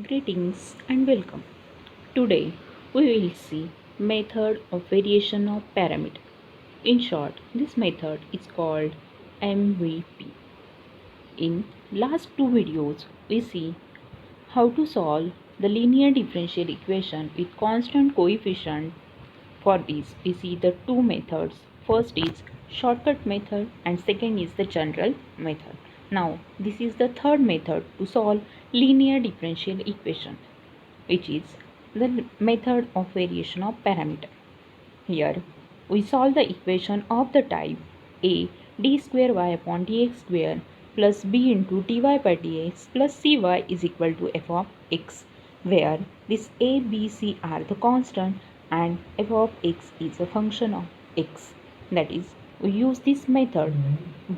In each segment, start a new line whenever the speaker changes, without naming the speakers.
Greetings and welcome. Today we will see method of variation of parameter. In short, this method is called MVP. In last two videos we see how to solve the linear differential equation with constant coefficient. For this we see the two methods. First is shortcut method and second is the general method. Now this is the third method to solve linear differential equation, which is the method of variation of parameter. Here we solve the equation of the type a d square y upon dx square plus b into dy by dx plus cy is equal to f of x, where this a, b, c are the constant and f of x is a function of x. That is, we use this method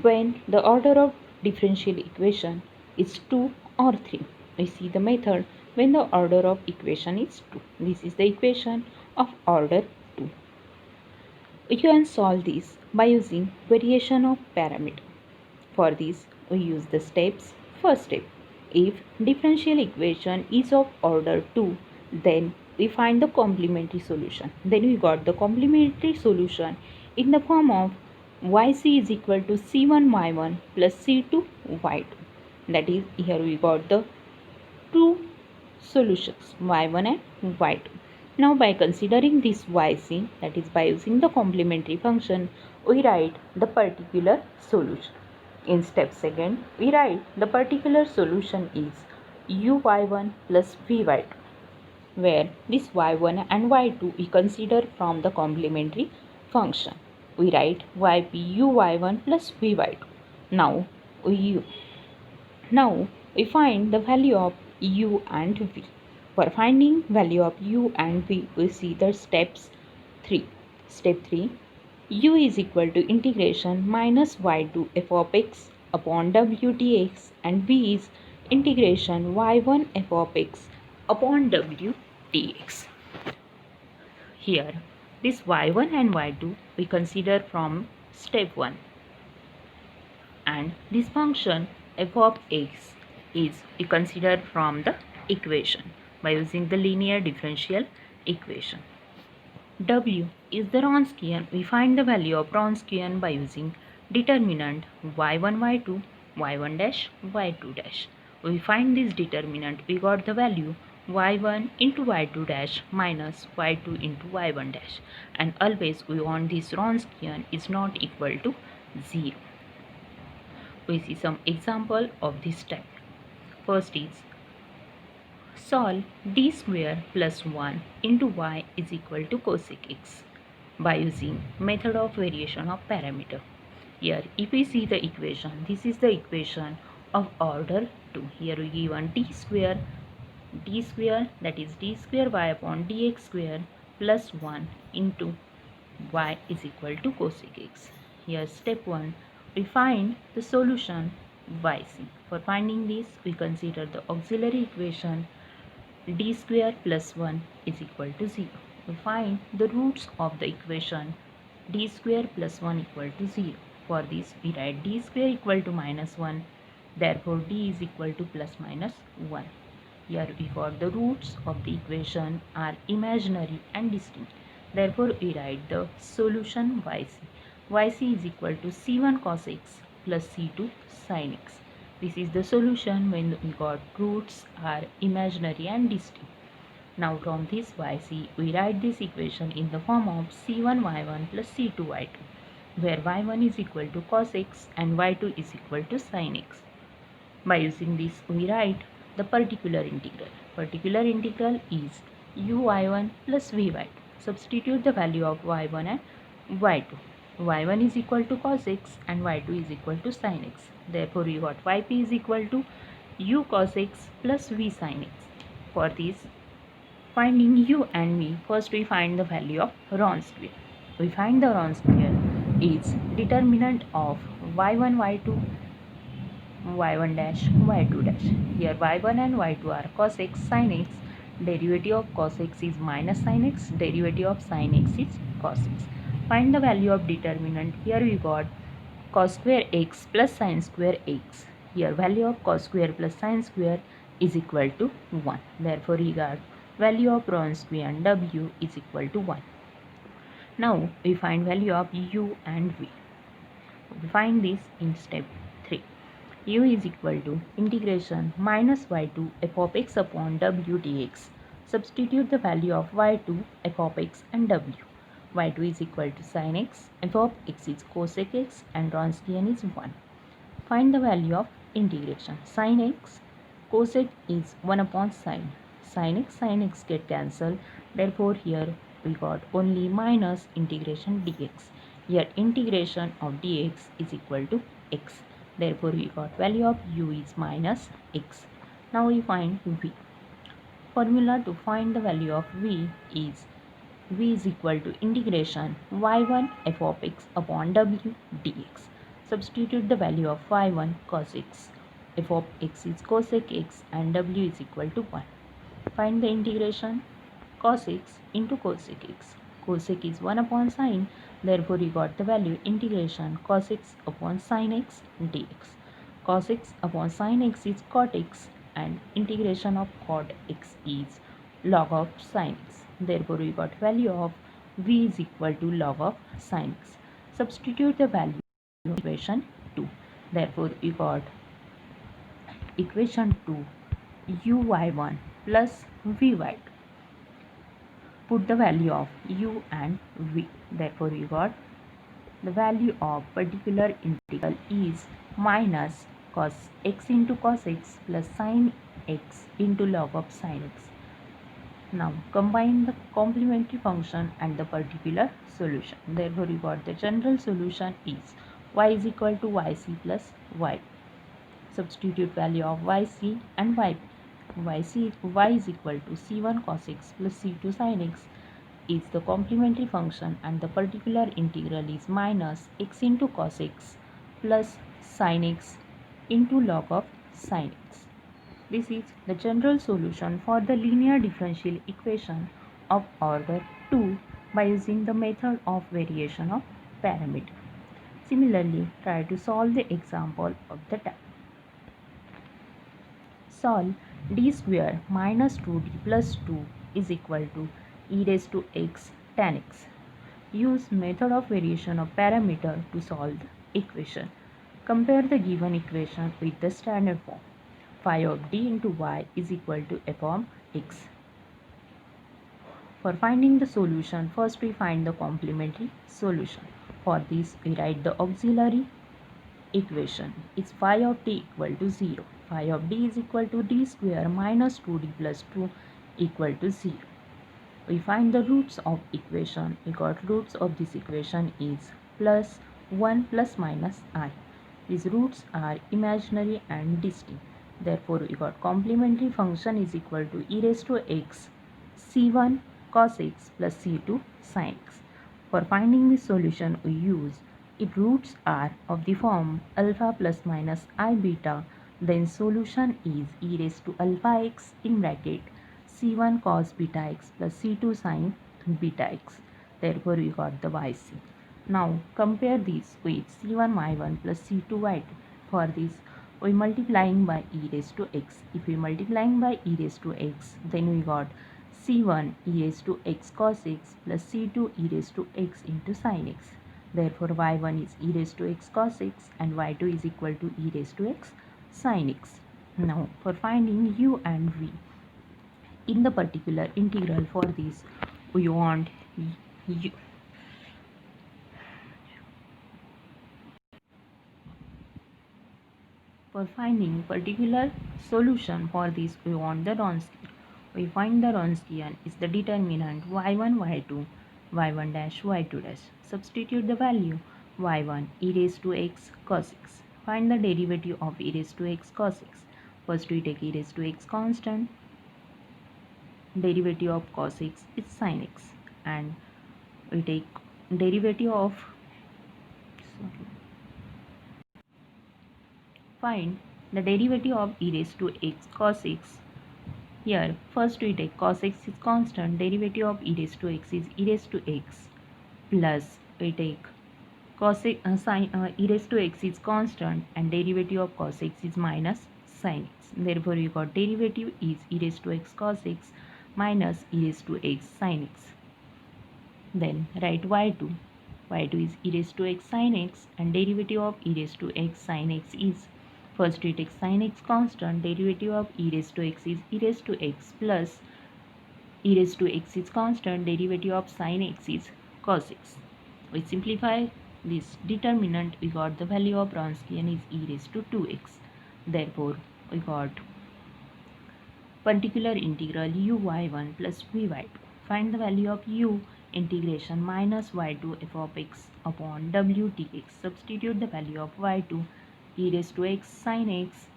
when the order of differential equation is 2 or 3. We see the method when the order of equation is 2. This is the equation of order 2. We can solve this by using variation of parameter. For this, we use the steps. First step, if differential equation is of order 2, then we find the complementary solution. Then we got the complementary solution in the form of yc is equal to c1y1 plus c2y2. That is, here we got the two solutions y1 and y2. Now by considering this yc, that is by using the complementary function, we write the particular solution. In step second, we write the particular solution is uy1 plus vy2, where this y1 and y2 we consider from the complementary function. We write yp uy1 plus vy2. Now we now we find the value of u and v. For finding value of u and v, we see the steps 3. Step 3, u is equal to integration minus y to f of x upon w dx, and v is integration y1 f of x upon w dx. Here, this y1 and y2 we consider from step 1, and this function f of x is we consider from the equation by using the linear differential equation. W is the Wronskian. We find the value of Wronskian by using determinant y1 y2 y1 dash y2 dash. We find this determinant, we got the value y1 into y2 dash minus y2 into y1 dash, and always we want this Wronskian is not equal to 0. We see some example of this type. First is solve d square plus 1 into y is equal to cosec x by using method of variation of parameter. Here if we see the equation, this is the equation of order 2. Here we given d square that is d square y upon dx square plus 1 into y is equal to cosec x. Here step 1, we find the solution yc. For finding this, we consider the auxiliary equation d square plus 1 is equal to 0. We find the roots of the equation d square plus 1 equal to 0. For this, we write d square equal to minus 1. Therefore, d is equal to plus minus 1. Here we got the roots of the equation are imaginary and distinct. Therefore, we write the solution yc. yc is equal to c1 cos x plus c2 sin x. This is the solution when we got roots are imaginary and distinct. Now from this yc, we write this equation in the form of c1 y1 plus c2 y2, where y1 is equal to cos x and y2 is equal to sin x. By using this, we write the particular integral. Particular integral is uy1 plus vy2. Substitute the value of y1 and y2. y1 is equal to cos x and y2 is equal to sin x. Therefore, we got yp is equal to u cos x plus v sin x. For this, finding u and v, first we find the value of Wronskian. We find the Wronskian is determinant of y1 y2 y1 dash y2 dash. Here y1 and y2 are cos x sin x. Derivative of cos x is minus sin x. Derivative of sin x is cos x. Find the value of determinant. Here we got cos square x plus sin square x. Here value of cos square plus sin square is equal to 1. Therefore, we got value of Wronskian W is equal to 1. Now, we find value of U and V. We find this in step 3. U is equal to integration minus y2 f of x upon w dx. Substitute the value of y2, f of x and w. y2 is equal to sin x, f of x is cosec x and Wronskian is 1. Find the value of integration. Sin x, cosec is 1 upon sin. Sin x get cancelled. Therefore, here we got only minus integration dx. Here integration of dx is equal to x. Therefore, we got value of u is minus x. Now we find v. Formula to find the value of v is equal to integration y1 f of x upon w dx. Substitute the value of y1 cos x. F of x is cosec x and w is equal to 1. Find the integration cos x into cosec x. Cosec is 1 upon sin. Therefore, we got the value integration cos x upon sin x dx. Cos x upon sin x is cot x and integration of cot x is log of sin x. Therefore, we got value of v is equal to log of sin x. Substitute the value in equation 2. Therefore, we got equation 2 uy1 plus vy2. Put the value of u and v. Therefore, we got the value of particular integral is minus cos x into cos x plus sin x into log of sin x. Now combine the complementary function and the particular solution. Therefore, we got the general solution is y is equal to yc plus y. Substitute value of yc and y is equal to c1 cos x plus c2 sin x is the complementary function and the particular integral is minus x into cos x plus sin x into log of sin x. This is the general solution for the linear differential equation of order 2 by using the method of variation of parameter. Similarly, try to solve the example of the type. Solve d square minus 2d plus 2 is equal to e raised to x tan x. Use method of variation of parameter to solve the equation. Compare the given equation with the standard form. Phi of d into y is equal to f of x. For finding the solution, first we find the complementary solution. For this, we write the auxiliary equation. It's phi of d equal to 0. Phi of d is equal to d square minus 2d plus 2 equal to 0. We find the roots of equation. We got roots of this equation is plus 1 plus minus I. These roots are imaginary and distinct. Therefore, we got complementary function is equal to e raised to x c1 cos x plus c2 sin x. For finding the solution, we use if roots are of the form alpha plus minus I beta, then solution is e raised to alpha x in bracket c1 cos beta x plus c2 sin beta x. Therefore, we got the yc. Now, compare this with c1 y1 plus c2 y2. For this, we multiplying by e raised to x. If we multiplying by e raised to x, then we got c1 e raised to x cos x plus c2 e raised to x into sin x. Therefore, y1 is e raised to x cos x and y2 is equal to e raised to x sin x. Now, for finding u and v in the particular integral, for this we want u. For finding particular solution for this, we want the Wronskian. We find the Wronskian is the determinant y1 y2 y1 dash y2 dash. Substitute the value y1 e raised to x cos x. Find the derivative of e raised to x cos x. First we take e raised to x constant. Derivative of cos x is sin x, and we take derivative of find the derivative of e raised to x cos x. Here first we take cos x is constant, derivative of e raised to x is e raised to x, plus we take cos x e raised to x is constant and derivative of cos x is minus sin x. Therefore, we got derivative is e raised to x cos x minus e raised to x sin x. Then write y2. y2 is e raised to x sin x, and derivative of e raised to x sin x is, first we take sin x constant, derivative of e raised to x is e raised to x plus e raised to x is constant, derivative of sin x is cos x. We simplify this determinant, we got the value of Wronskian is e raised to 2x. Therefore, we got particular integral uy1 plus vy2. Find the value of u, integration minus y2 f of x upon w dx. Substitute the value of y2 e raised to x sin x,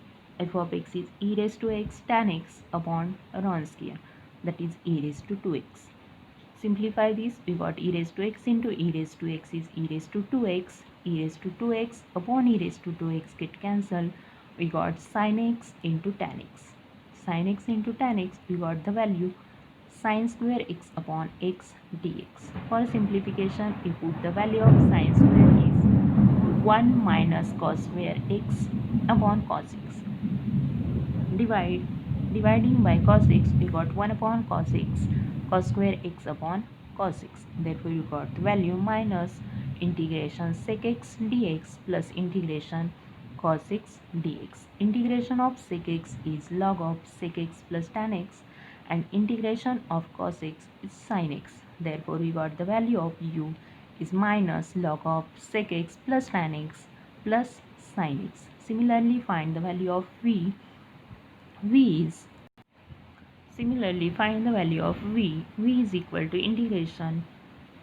f of x is e raised to x tan x upon Wronskian, that is e raised to 2x. Simplify this, we got e raised to x into e raised to x is e raised to 2x, e raised to 2x upon e raised to 2x get cancelled. We got sin x into tan x. Sin x into tan x, we got the value sin square x upon x dx. For simplification, we put the value of sin square is 1 minus cos square x upon cos x. Dividing by cos x, we got 1 upon cos x, cos square x upon cos x. Therefore, you got the value minus integration sec x dx plus integration cos x dx. Integration of sec x is log of sec x plus tan x, and integration of cos x is sin x. Therefore, we got the value of u is minus log of sec x plus tan x plus sin x. Similarly, find the value of v. Similarly, find the value of v. V is equal to integration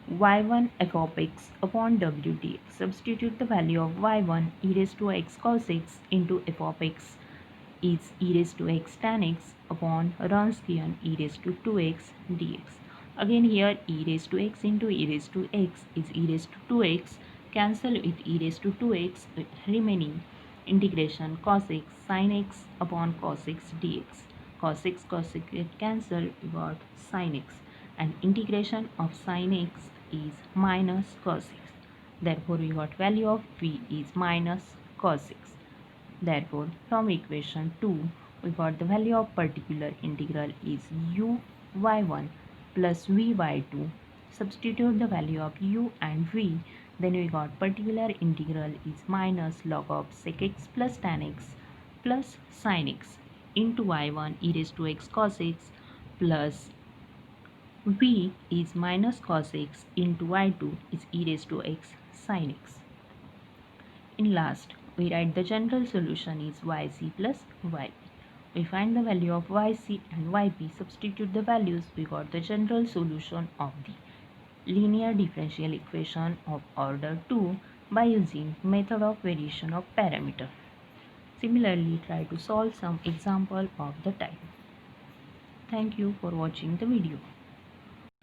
y1 f of x upon w dx. Substitute the value of y1 e raised to x cos x into f of x is e raised to x tan x upon Wronskian e raised to 2x dx. Again here e raised to x into e raised to x is e raised to 2x. Cancel with e raised to 2x, remaining integration cos x sin x upon cos x dx. Cos x get cancelled, we got sin x, and integration of sin x is minus cos x. Therefore, we got value of v is minus cos x. Therefore, from equation 2, we got the value of particular integral is u y1 plus v y2. Substitute the value of u and v. Then we got particular integral is minus log of sec x plus tan x plus sin x into y1 e raised to x cos x plus v is minus cos x into y2 is e raised to x sin x. In last, we write the general solution is yc plus yp. We find the value of yc and yp, substitute the values, we got the general solution of the linear differential equation of order 2 by using method of variation of parameter. Similarly, try to solve some example of the type. Thank you for watching the video.